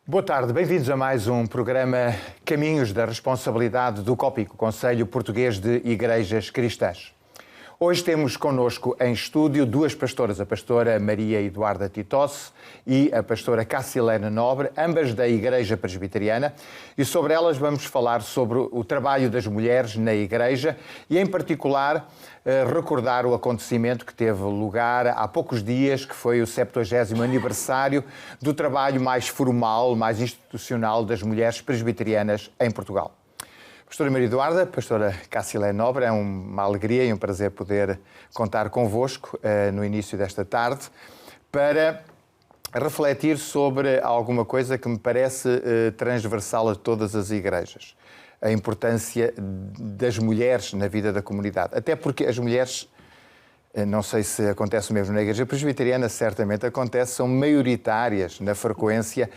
Boa tarde, bem-vindos a mais um programa Caminhos da Responsabilidade do COPIC, o Conselho Português de Igrejas Cristãs. Hoje temos connosco em estúdio duas pastoras, a pastora Maria Eduarda Titosse e a pastora Cacilene Nobre, ambas da Igreja Presbiteriana, e sobre elas vamos falar sobre o trabalho das mulheres na Igreja e, em particular, recordar o acontecimento que teve lugar há poucos dias, que foi o 70º aniversário do trabalho mais formal, mais institucional das mulheres presbiterianas em Portugal. Pastora Maria Eduarda, pastora Cacilene Nobre, é uma alegria e um prazer poder contar convosco no início desta tarde para refletir sobre alguma coisa que me parece transversal a todas as igrejas. A importância das mulheres na vida da comunidade. Até porque as mulheres, não sei se acontece mesmo na Igreja Presbiteriana, certamente acontece, são maioritárias na frequência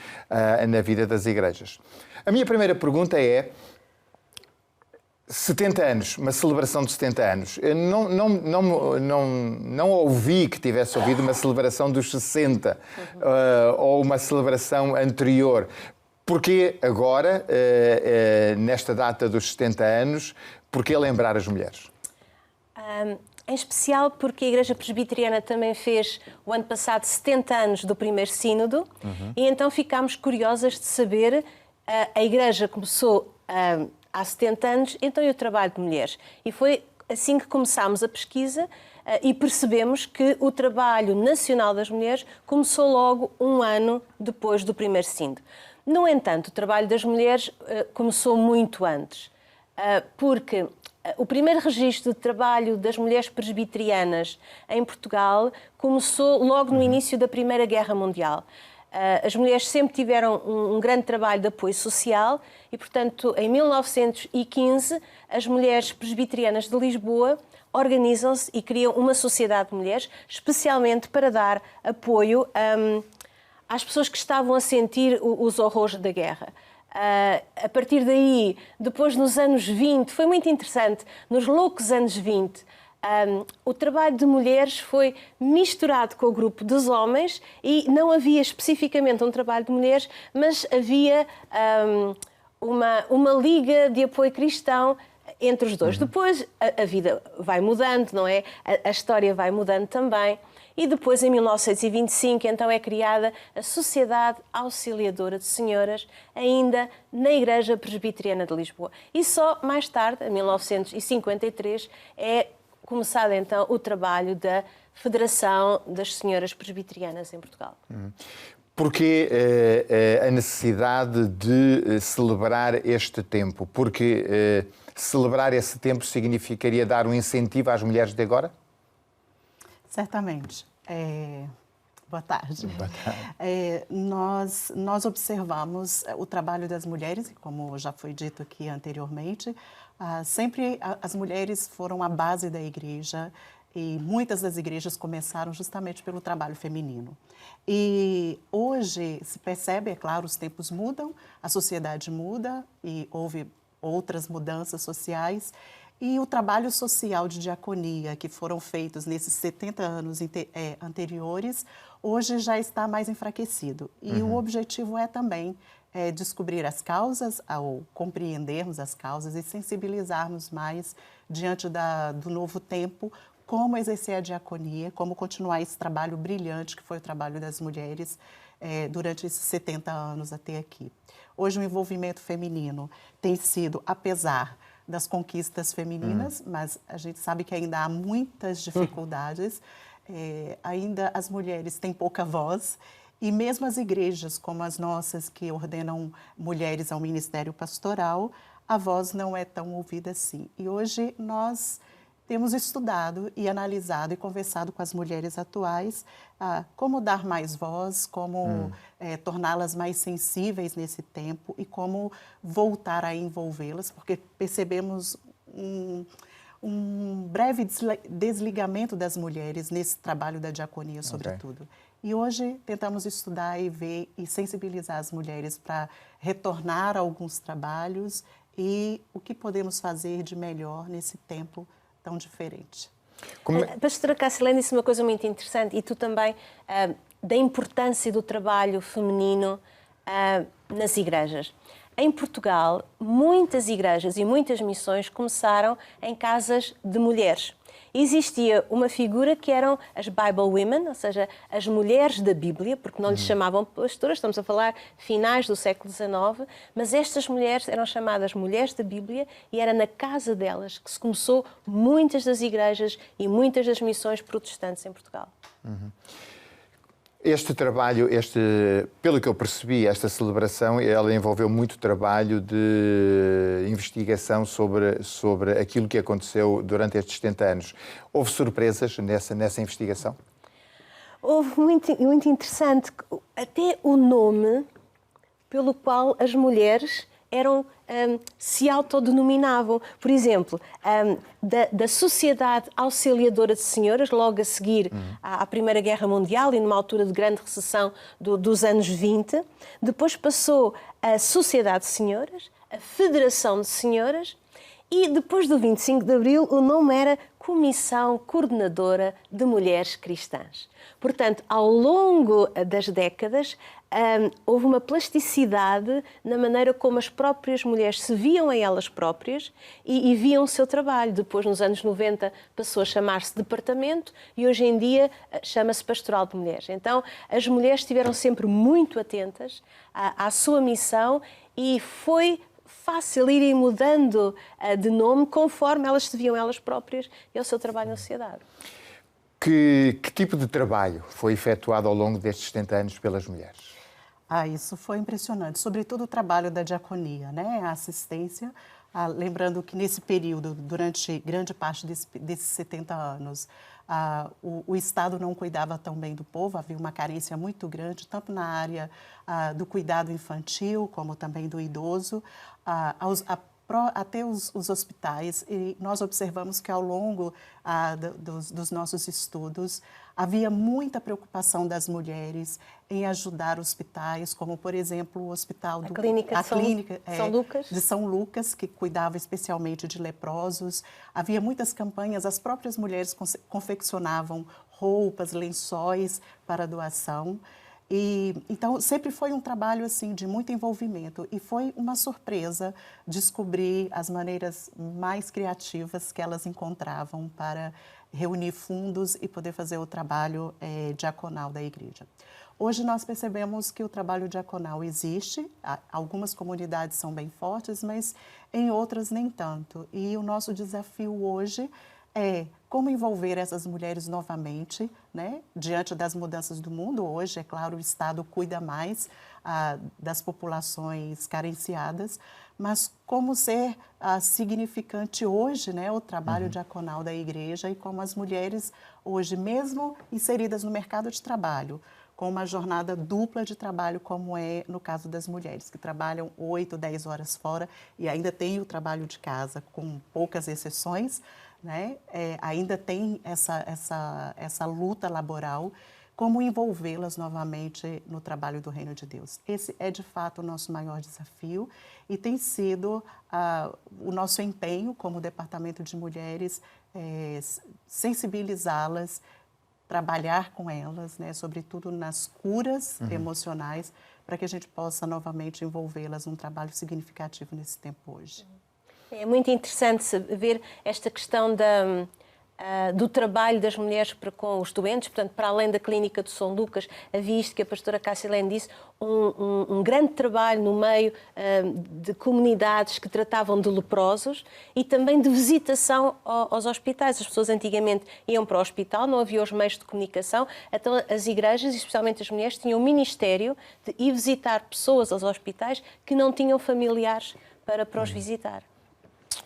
na vida das igrejas. A minha primeira pergunta é: 70 anos, uma celebração de 70 anos. Eu não ouvi que tivesse ouvido uma celebração dos 60 ou uma celebração anterior. Porquê agora, nesta data dos 70 anos, porquê lembrar as mulheres? Em especial porque a Igreja Presbiteriana também fez o ano passado 70 anos do primeiro sínodo e então ficámos curiosas de saber, a Igreja começou há 70 anos, então e o trabalho de mulheres? E foi assim que começámos a pesquisa e percebemos que o trabalho nacional das mulheres começou logo um ano depois do primeiro sínodo. No entanto, o trabalho das mulheres começou muito antes, porque o primeiro registro de trabalho das mulheres presbiterianas em Portugal começou logo no início da Primeira Guerra Mundial. As mulheres sempre tiveram um grande trabalho de apoio social e, portanto, em 1915, as mulheres presbiterianas de Lisboa organizam-se e criam uma sociedade de mulheres, especialmente para dar apoio às pessoas que estavam a sentir os horrores da guerra. A partir daí, depois nos anos 20, foi muito interessante, nos loucos anos 20, o trabalho de mulheres foi misturado com o grupo dos homens e não havia especificamente um trabalho de mulheres, mas havia uma liga de apoio cristão entre os dois. Depois a vida vai mudando, não é? A história vai mudando também. E depois, em 1925, então é criada a Sociedade Auxiliadora de Senhoras, ainda na Igreja Presbiteriana de Lisboa. E só mais tarde, em 1953, é começado então o trabalho da Federação das Senhoras Presbiterianas em Portugal. Porquê a necessidade de celebrar este tempo? Porque celebrar esse tempo significaria dar um incentivo às mulheres de agora? Certamente. Boa tarde. Boa tarde. Nós observamos o trabalho das mulheres, e como já foi dito aqui anteriormente, sempre as mulheres foram a base da igreja e muitas das igrejas começaram justamente pelo trabalho feminino. E hoje se percebe, é claro, os tempos mudam, a sociedade muda e houve outras mudanças sociais. E o trabalho social de diaconia que foram feitos nesses 70 anos anteriores, hoje já está mais enfraquecido. E o objetivo é também descobrir as causas, ou compreendermos as causas e sensibilizarmos mais diante do novo tempo, como exercer a diaconia, como continuar esse trabalho brilhante que foi o trabalho das mulheres durante esses 70 anos até aqui. Hoje o envolvimento feminino tem sido, apesar das conquistas femininas, mas a gente sabe que ainda há muitas dificuldades, ainda as mulheres têm pouca voz e mesmo as igrejas como as nossas que ordenam mulheres ao ministério pastoral, a voz não é tão ouvida assim. E hoje nós temos estudado e analisado e conversado com as mulheres atuais como dar mais voz, como torná-las mais sensíveis nesse tempo e como voltar a envolvê-las, porque percebemos um breve desligamento das mulheres nesse trabalho da diaconia, sobretudo. E hoje tentamos estudar e ver e sensibilizar as mulheres para retornar a alguns trabalhos e o que podemos fazer de melhor nesse tempo tão diferente. A pastora Cacilene disse uma coisa muito interessante, e tu também, da importância do trabalho feminino nas igrejas. Em Portugal, muitas igrejas e muitas missões começaram em casas de mulheres. Existia uma figura que eram as Bible Women, ou seja, as mulheres da Bíblia, porque não lhes chamavam pastoras, estamos a falar finais do século XIX, mas estas mulheres eram chamadas mulheres da Bíblia e era na casa delas que se começou muitas das igrejas e muitas das missões protestantes em Portugal. Este trabalho, pelo que eu percebi, esta celebração, ela envolveu muito trabalho de investigação sobre aquilo que aconteceu durante estes 70 anos. Houve surpresas nessa investigação? Houve muito interessante, até o nome pelo qual as mulheres se autodenominavam. Por exemplo, da Sociedade Auxiliadora de Senhoras, logo a seguir à Primeira Guerra Mundial e numa altura de grande recessão dos anos 20. Depois passou a Sociedade de Senhoras, a Federação de Senhoras e depois do 25 de Abril o nome era Comissão Coordenadora de Mulheres Cristãs. Portanto, ao longo das décadas, houve uma plasticidade na maneira como as próprias mulheres se viam a elas próprias e viam o seu trabalho. Depois, nos anos 90, passou a chamar-se Departamento e hoje em dia chama-se Pastoral de Mulheres. Então, as mulheres estiveram sempre muito atentas à sua missão e foi fácil irem mudando de nome conforme elas se viam elas próprias e ao seu trabalho na sociedade. Que tipo de trabalho foi efetuado ao longo destes 70 anos pelas mulheres? Isso foi impressionante, sobretudo o trabalho da diaconia, né? A assistência. Lembrando que nesse período, durante grande parte desses 70 anos, o Estado não cuidava tão bem do povo, havia uma carência muito grande, tanto na área do cuidado infantil, como também do idoso, até os hospitais. E nós observamos que ao longo dos nossos estudos havia muita preocupação das mulheres em ajudar hospitais, como, por exemplo, o hospital a clínica de São Lucas, que cuidava especialmente de leprosos. Havia muitas campanhas, as próprias mulheres confeccionavam roupas, lençóis para doação. Então, sempre foi um trabalho assim, de muito envolvimento e foi uma surpresa descobrir as maneiras mais criativas que elas encontravam para reunir fundos e poder fazer o trabalho diaconal da igreja. Hoje nós percebemos que o trabalho diaconal existe, algumas comunidades são bem fortes, mas em outras nem tanto. E o nosso desafio hoje é como envolver essas mulheres novamente, né? Diante das mudanças do mundo. Hoje, é claro, o Estado cuida mais das populações carenciadas, mas como ser significante hoje, né? O trabalho diaconal da igreja e como as mulheres hoje, mesmo inseridas no mercado de trabalho, com uma jornada dupla de trabalho, como é no caso das mulheres, que trabalham 8, 10 horas fora e ainda tem o trabalho de casa, com poucas exceções, né? Ainda tem essa luta laboral, como envolvê-las novamente no trabalho do Reino de Deus. Esse é, de fato, o nosso maior desafio e tem sido o nosso empenho como Departamento de Mulheres, sensibilizá-las, trabalhar com elas, né, sobretudo nas curas emocionais, para que a gente possa novamente envolvê-las num trabalho significativo nesse tempo hoje. É muito interessante ver esta questão do trabalho das mulheres para com os doentes, portanto, para além da clínica de São Lucas, havia isto que a pastora Cassilene disse, um grande trabalho no meio de comunidades que tratavam de leprosos e também de visitação aos hospitais. As pessoas antigamente iam para o hospital, não havia os meios de comunicação, então as igrejas, especialmente as mulheres, tinham um ministério de ir visitar pessoas aos hospitais que não tinham familiares para os visitar.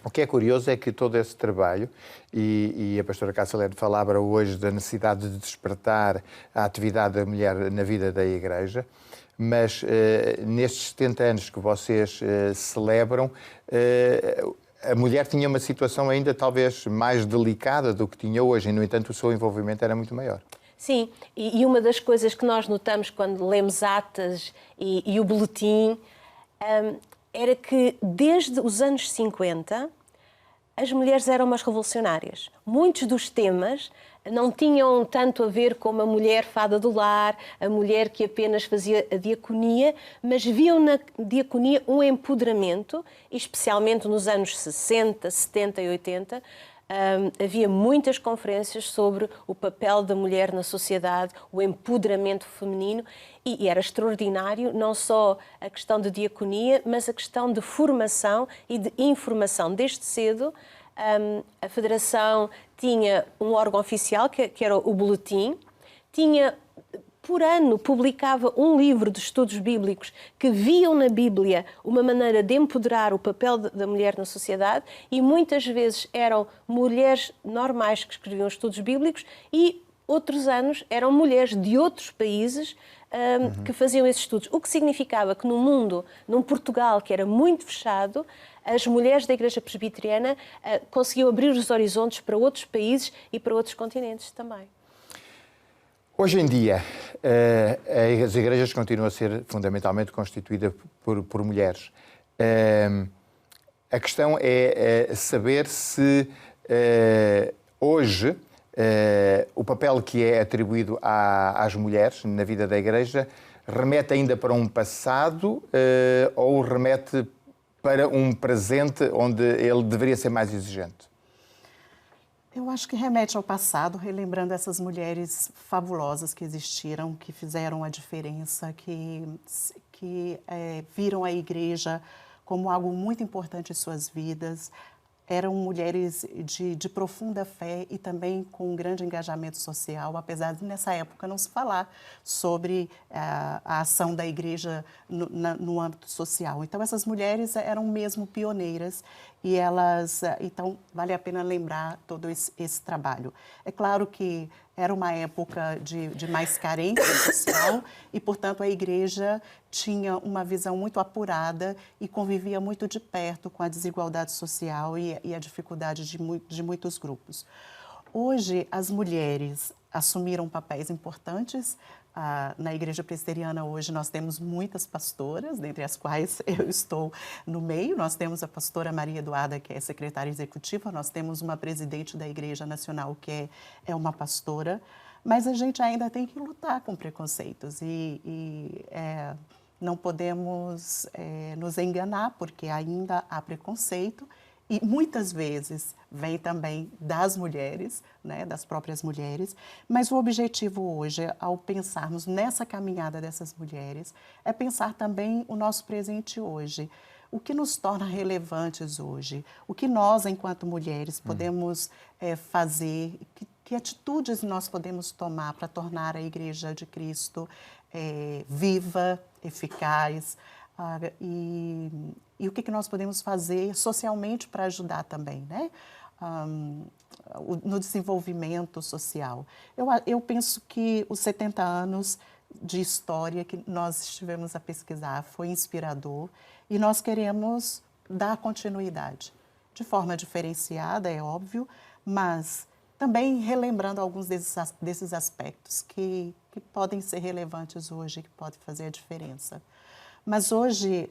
O que é curioso é que todo esse trabalho, e a pastora Cassilene falava hoje da necessidade de despertar a atividade da mulher na vida da Igreja, mas nestes 70 anos que vocês celebram, a mulher tinha uma situação ainda talvez mais delicada do que tinha hoje, e, no entanto, o seu envolvimento era muito maior. Sim, e uma das coisas que nós notamos quando lemos atas e o boletim era que, desde os anos 50, as mulheres eram umas revolucionárias. Muitos dos temas não tinham tanto a ver com a mulher fada do lar, a mulher que apenas fazia a diaconia, mas viam na diaconia um empoderamento, especialmente nos anos 60, 70 e 80, havia muitas conferências sobre o papel da mulher na sociedade, o empoderamento feminino, e era extraordinário não só a questão de diaconia, mas a questão de formação e de informação. Desde cedo, a Federação tinha um órgão oficial, que era o Boletim, tinha... Por ano, publicava um livro de estudos bíblicos que viam na Bíblia uma maneira de empoderar o papel da mulher na sociedade, e muitas vezes eram mulheres normais que escreviam estudos bíblicos e outros anos eram mulheres de outros países que faziam esses estudos. O que significava que no mundo, num Portugal que era muito fechado, as mulheres da Igreja Presbiteriana conseguiam abrir os horizontes para outros países e para outros continentes também. Hoje em dia, as igrejas continuam a ser fundamentalmente constituídas por mulheres. A questão é saber se hoje o papel que é atribuído às mulheres na vida da igreja remete ainda para um passado ou remete para um presente onde ele deveria ser mais exigente. Eu acho que remete ao passado, relembrando essas mulheres fabulosas que existiram, que fizeram a diferença, que viram a igreja como algo muito importante em suas vidas. Eram mulheres de profunda fé e também com um grande engajamento social, apesar de nessa época não se falar sobre a ação da igreja no âmbito social. Então essas mulheres eram mesmo pioneiras e então vale a pena lembrar todo esse trabalho. É claro que era uma época de mais carência social e, portanto, a igreja tinha uma visão muito apurada e convivia muito de perto com a desigualdade social e a dificuldade de muitos grupos. Hoje, as mulheres assumiram papéis importantes. Na Igreja Presbiteriana, hoje, nós temos muitas pastoras, dentre as quais eu estou no meio. Nós temos a pastora Maria Eduarda, que é secretária executiva. Nós temos uma presidente da Igreja Nacional, que é uma pastora. Mas a gente ainda tem que lutar com preconceitos não podemos nos enganar, porque ainda há preconceito. E muitas vezes vem também das mulheres, né, das próprias mulheres, mas o objetivo hoje, ao pensarmos nessa caminhada dessas mulheres, é pensar também o nosso presente hoje. O que nos torna relevantes hoje? O que nós, enquanto mulheres, podemos fazer? Que atitudes nós podemos tomar para tornar a Igreja de Cristo viva, eficaz? E o que nós podemos fazer socialmente para ajudar também, né? No desenvolvimento social. Eu penso que os 70 anos de história que nós estivemos a pesquisar foi inspirador e nós queremos dar continuidade. De forma diferenciada, é óbvio, mas também relembrando alguns desses aspectos que podem ser relevantes hoje, que podem fazer a diferença. Mas hoje,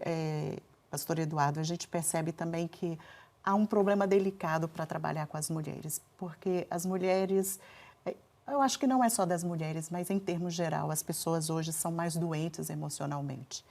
Pastor Eduardo, a gente percebe também que há um problema delicado para trabalhar com as mulheres, porque as mulheres, eu acho que não é só das mulheres, mas em termos geral, as pessoas hoje são mais doentes emocionalmente.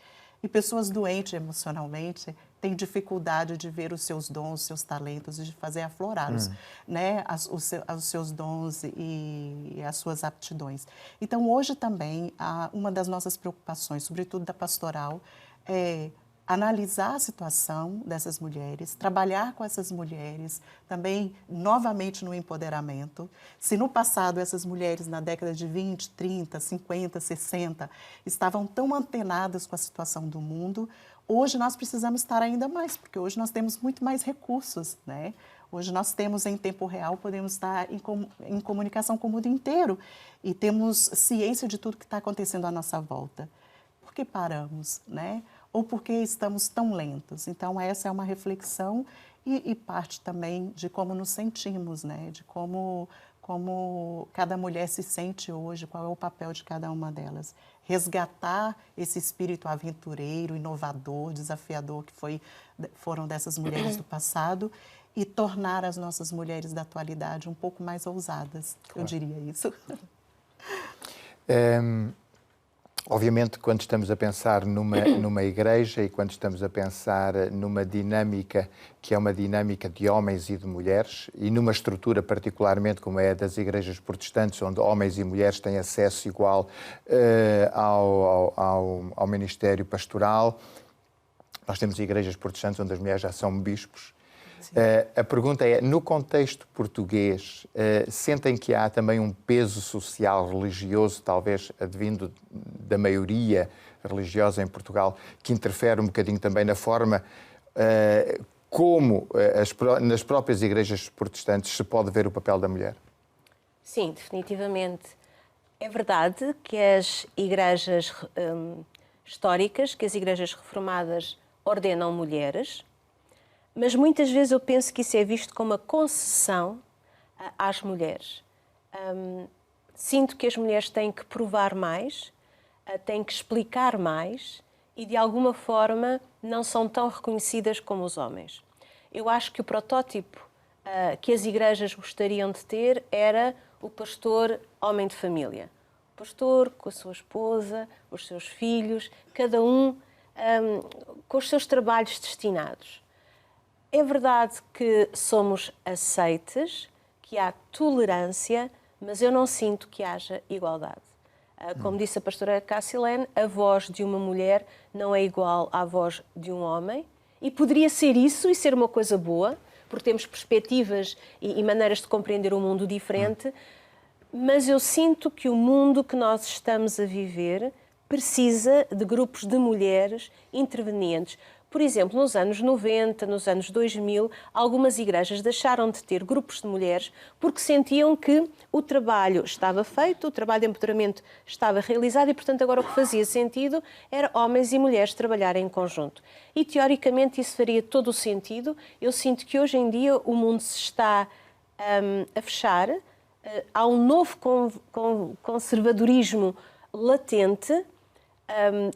E pessoas doentes emocionalmente têm dificuldade de ver os seus dons, os seus talentos e de fazer aflorá-los, né? Os seus dons e as suas aptidões. Então, hoje também, uma das nossas preocupações, sobretudo da pastoral, é analisar a situação dessas mulheres, trabalhar com essas mulheres, também novamente no empoderamento. Se no passado essas mulheres na década de 20, 30, 50, 60 estavam tão antenadas com a situação do mundo, hoje nós precisamos estar ainda mais, porque hoje nós temos muito mais recursos, né? Hoje nós temos em tempo real, podemos estar em comunicação com o mundo inteiro e temos ciência de tudo que está acontecendo à nossa volta. Por que paramos, né? Ou porque estamos tão lentos? Então, essa é uma reflexão e parte também de como nos sentimos, né? De como cada mulher se sente hoje, qual é o papel de cada uma delas. Resgatar esse espírito aventureiro, inovador, desafiador que foram dessas mulheres do passado e tornar as nossas mulheres da atualidade um pouco mais ousadas, eu diria isso. Obviamente, quando estamos a pensar numa igreja e quando estamos a pensar numa dinâmica que é uma dinâmica de homens e de mulheres, e numa estrutura particularmente como é a das igrejas protestantes, onde homens e mulheres têm acesso igual ao ministério pastoral, nós temos igrejas protestantes onde as mulheres já são bispos. A pergunta é, no contexto português, sentem que há também um peso social, religioso, talvez advindo da maioria religiosa em Portugal, que interfere um bocadinho também na forma como nas próprias igrejas protestantes se pode ver o papel da mulher? Sim, definitivamente. É verdade que as igrejas históricas, que as igrejas reformadas ordenam mulheres, mas muitas vezes eu penso que isso é visto como uma concessão às mulheres. Sinto que as mulheres têm que provar mais, têm que explicar mais e, de alguma forma, não são tão reconhecidas como os homens. Eu acho que o protótipo que as igrejas gostariam de ter era o pastor homem de família. O pastor com a sua esposa, os seus filhos, cada um com os seus trabalhos destinados. É verdade que somos aceites, que há tolerância, mas eu não sinto que haja igualdade. Como disse a pastora Cassilene, a voz de uma mulher não é igual à voz de um homem, e poderia ser isso e ser uma coisa boa, porque temos perspectivas e maneiras de compreender o mundo diferente, mas eu sinto que o mundo que nós estamos a viver precisa de grupos de mulheres intervenientes. Por exemplo, nos anos 90, nos anos 2000, algumas igrejas deixaram de ter grupos de mulheres porque sentiam que o trabalho estava feito, o trabalho de empoderamento estava realizado e, portanto, agora o que fazia sentido era homens e mulheres trabalharem em conjunto. E, teoricamente, isso faria todo o sentido. Eu sinto que, hoje em dia, o mundo se está a fechar. Há um novo conservadorismo latente.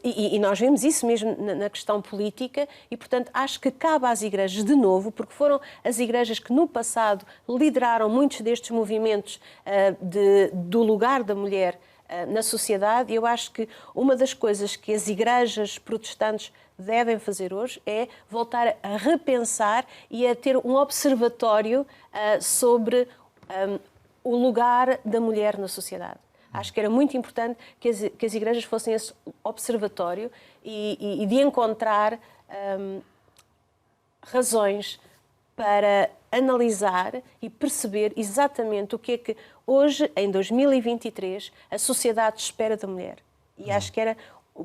E nós vemos isso mesmo na questão política e, portanto, acho que cabe às igrejas de novo, porque foram as igrejas que no passado lideraram muitos destes movimentos do lugar da mulher na sociedade, e eu acho que uma das coisas que as igrejas protestantes devem fazer hoje é voltar a repensar e a ter um observatório sobre o lugar da mulher na sociedade. Acho que era muito importante que as igrejas fossem esse observatório e de encontrar razões para analisar e perceber exatamente o que é que hoje, em 2023, a sociedade espera da mulher. E acho que era...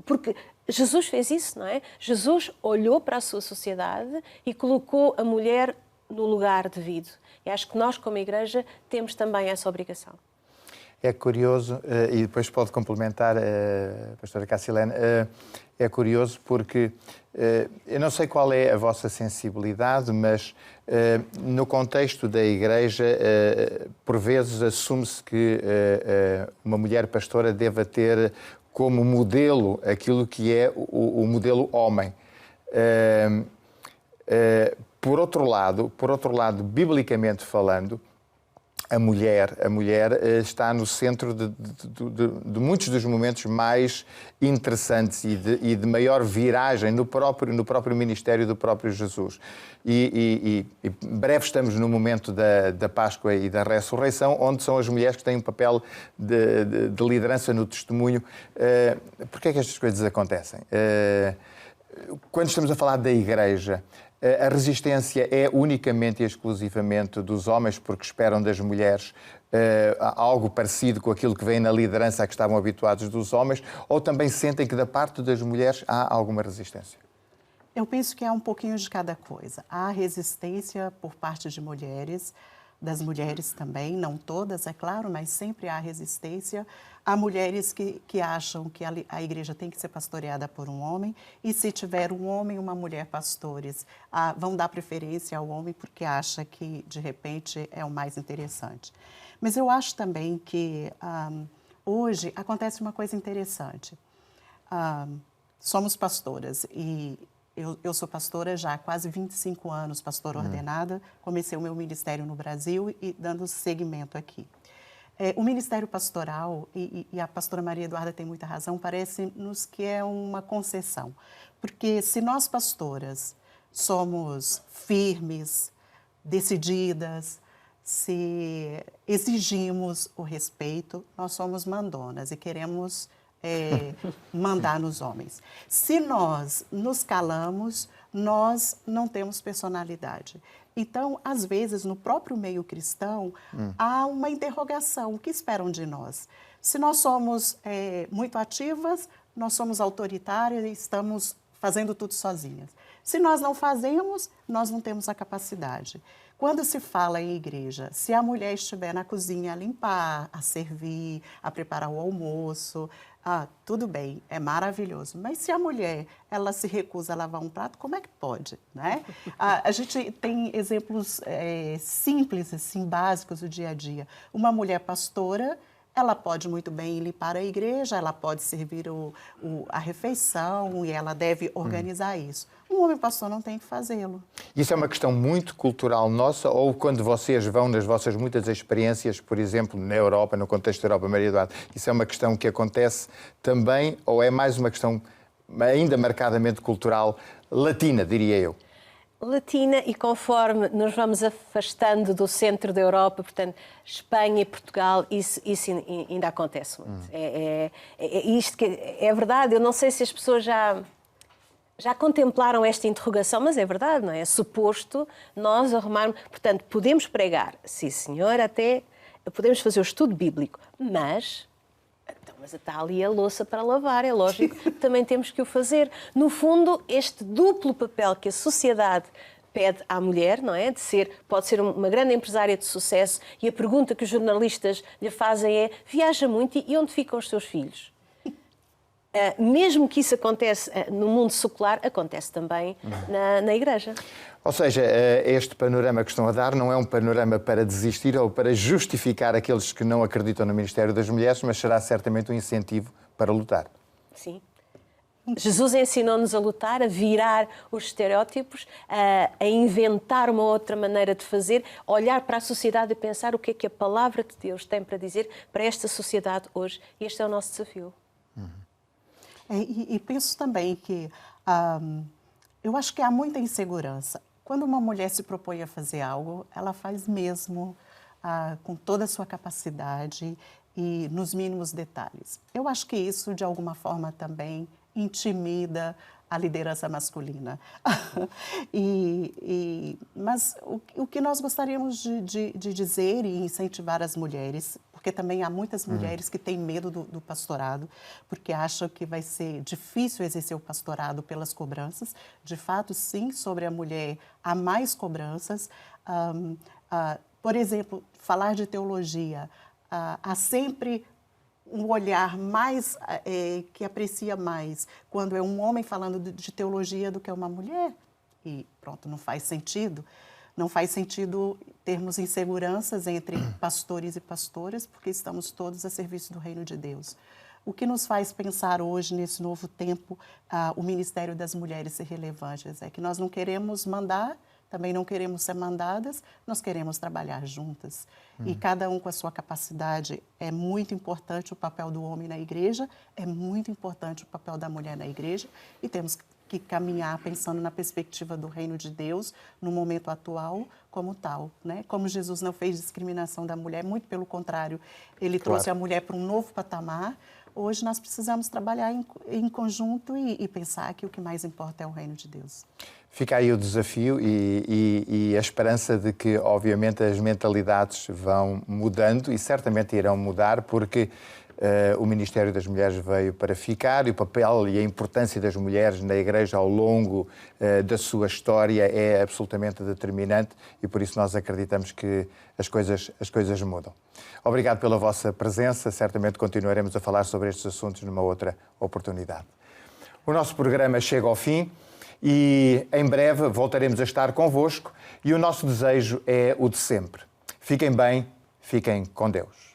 Porque Jesus fez isso, não é? Jesus olhou para a sua sociedade e colocou a mulher no lugar devido. E acho que nós, como igreja, temos também essa obrigação. É curioso, e depois pode complementar, pastora Cassilene, é curioso porque eu não sei qual é a vossa sensibilidade, mas no contexto da Igreja, por vezes assume-se que uma mulher pastora deva ter como modelo aquilo que é o modelo homem. Por outro lado, biblicamente falando, a mulher está no centro de muitos dos momentos mais interessantes e de maior viragem no próprio ministério do próprio Jesus. E breve estamos no momento da Páscoa e da ressurreição, onde são as mulheres que têm um papel de liderança no testemunho. Porquê é que estas coisas acontecem? Quando estamos a falar da Igreja, a resistência é unicamente e exclusivamente dos homens porque esperam das mulheres algo parecido com aquilo que vem na liderança a que estavam habituados dos homens, ou também sentem que da parte das mulheres há alguma resistência? Eu penso que é um pouquinho de cada coisa. Há resistência por parte de mulheres, das mulheres também, não todas, é claro, mas sempre há resistência. Há mulheres que acham que a igreja tem que ser pastoreada por um homem, e se tiver um homem e uma mulher pastores, vão dar preferência ao homem porque acha que, de repente, é o mais interessante. Mas eu acho também que hoje acontece uma coisa interessante. Somos pastoras e Eu sou pastora já há quase 25 anos, pastora ordenada. Comecei o meu ministério no Brasil e dando seguimento aqui. O ministério pastoral, e a pastora Maria Eduarda tem muita razão, parece-nos que é uma concessão. Porque se nós pastoras somos firmes, decididas, se exigimos o respeito, nós somos mandonas e queremos mandar nos homens. Se nós nos calamos, nós não temos personalidade. Então, às vezes, no próprio meio cristão, há uma interrogação. O que esperam de nós? Se nós somos muito ativas, nós somos autoritárias e estamos fazendo tudo sozinhas. Se nós não fazemos, nós não temos a capacidade. Quando se fala em igreja, se a mulher estiver na cozinha a limpar, a servir, a preparar o almoço, tudo bem, é maravilhoso. Mas se a mulher ela se recusa a lavar um prato, como é que pode, né? A gente tem exemplos simples, assim, básicos do dia a dia. Uma mulher pastora, ela pode muito bem limpar a igreja, ela pode servir a refeição e ela deve organizar isso. Um homem pastor não tem que fazê-lo. Isso é uma questão muito cultural nossa, ou quando vocês vão nas vossas muitas experiências, por exemplo, na Europa, no contexto da Europa, Maria Eduarda, isso é uma questão que acontece também, ou é mais uma questão ainda marcadamente cultural, latina, diria eu? Latina, e conforme nos vamos afastando do centro da Europa, portanto, Espanha e Portugal, isso ainda acontece muito. Isto que é verdade, eu não sei se as pessoas já contemplaram esta interrogação, mas é verdade, não é? É suposto nós arrumarmos... Portanto, podemos pregar, sim senhor, até podemos fazer o estudo bíblico, mas está ali a louça para lavar, é lógico que também temos que o fazer. No fundo, este duplo papel que a sociedade pede à mulher, não é? Pode ser uma grande empresária de sucesso, e a pergunta que os jornalistas lhe fazem é: viaja muito e onde ficam os seus filhos? Mesmo que isso acontece no mundo secular, acontece também na Igreja. Ou seja, este panorama que estão a dar não é um panorama para desistir ou para justificar aqueles que não acreditam no Ministério das Mulheres, mas será certamente um incentivo para lutar. Sim. Jesus ensinou-nos a lutar, a virar os estereótipos, a inventar uma outra maneira de fazer, a olhar para a sociedade e pensar o que é que a palavra de Deus tem para dizer para esta sociedade hoje. E este é o nosso desafio. E penso também que eu acho que há muita insegurança. Quando uma mulher se propõe a fazer algo, ela faz mesmo com toda a sua capacidade e nos mínimos detalhes. Eu acho que isso, de alguma forma, também intimida a liderança masculina. Mas o que nós gostaríamos de dizer e incentivar as mulheres, porque também há muitas mulheres que têm medo do pastorado, porque acham que vai ser difícil exercer o pastorado pelas cobranças. De fato, sim, sobre a mulher há mais cobranças. Por exemplo, falar de teologia, há sempre um olhar mais que aprecia mais quando é um homem falando de teologia do que uma mulher. E pronto, não faz sentido. Não faz sentido termos inseguranças entre pastores e pastoras, porque estamos todos a serviço do reino de Deus. O que nos faz pensar hoje, nesse novo tempo, o Ministério das Mulheres ser relevante é que nós não queremos mandar, também não queremos ser mandadas, nós queremos trabalhar juntas. E cada um com a sua capacidade. É muito importante o papel do homem na igreja, é muito importante o papel da mulher na igreja, e temos que caminhar pensando na perspectiva do reino de Deus, no momento atual, como tal, né? Como Jesus não fez discriminação da mulher, muito pelo contrário, ele trouxe a mulher para um novo patamar. Hoje nós precisamos trabalhar em conjunto e pensar que o que mais importa é o reino de Deus. Fica aí o desafio e a esperança de que, obviamente, as mentalidades vão mudando e certamente irão mudar, porque o Ministério das Mulheres veio para ficar e o papel e a importância das mulheres na Igreja ao longo da sua história é absolutamente determinante, e por isso nós acreditamos que as coisas mudam. Obrigado pela vossa presença, certamente continuaremos a falar sobre estes assuntos numa outra oportunidade. O nosso programa chega ao fim e em breve voltaremos a estar convosco, e o nosso desejo é o de sempre. Fiquem bem, fiquem com Deus.